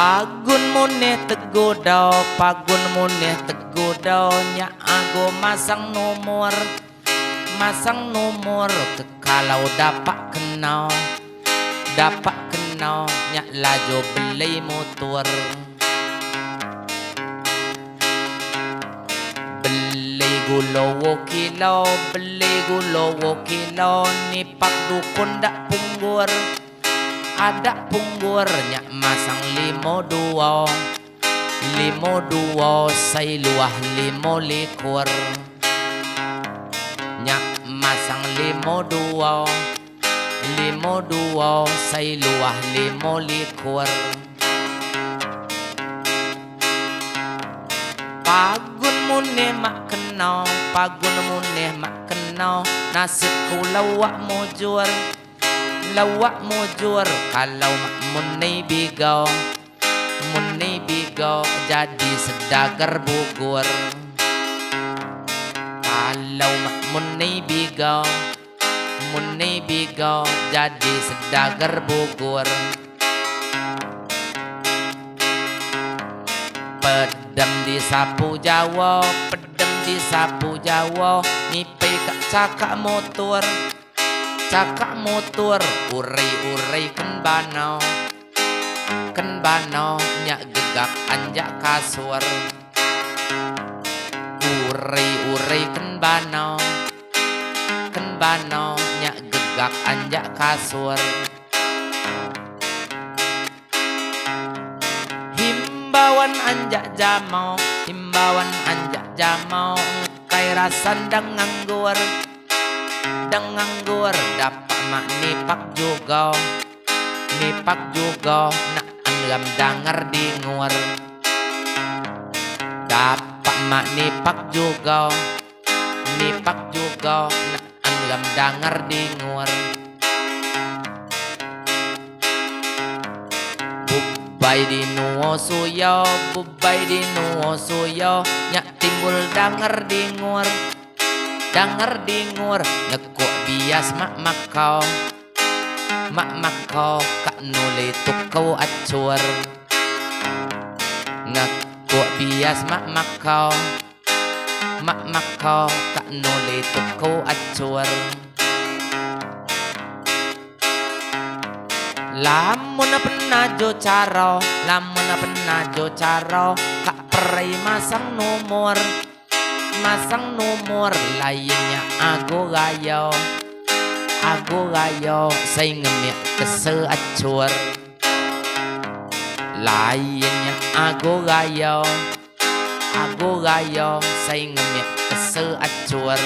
Pagun muneh tegodo, pagun muneh tegodo, nya ago masang nomor kalau dapat kenal nya lajo beli motor. Beli gulowo kilo, ni pak dukun dak punggur. Ada punggurnya masang limo duo, say luah limo likur. Nyak masang limo duo, say luah limo likur. Pagun muneh mak keno, nasib ku lawak mujur, kalau mak muneh bigo, jadi sedagar bugur. Kalau mak muneh bigo, jadi sedagar bugur. Pedem disapu Jawa, nyipe kak cakak motor, urai ken bano, nyak gegak anjak kasur. Urai ken bano, nyak gegak anjak kasur. Himbauan anjak jamau, ngekai rasan dang nganggur, dapat mak nipak juga, nak anggam danger dengur. Dapat mak nipak juga, nak anggam danger dengur. Bubai di nuo suyo, nyak timbul danger dengur, ngekuk bias mak makau, kak nuli tukau acur. Ngekuk bias mak makau, kak nuli tukau acur. Lamun pernah jo caro, kak perai masang nomor, lainnya ago gayo, saya ngemiak kese acur. Lainnya ago gayo, saya ngemiak kese acur.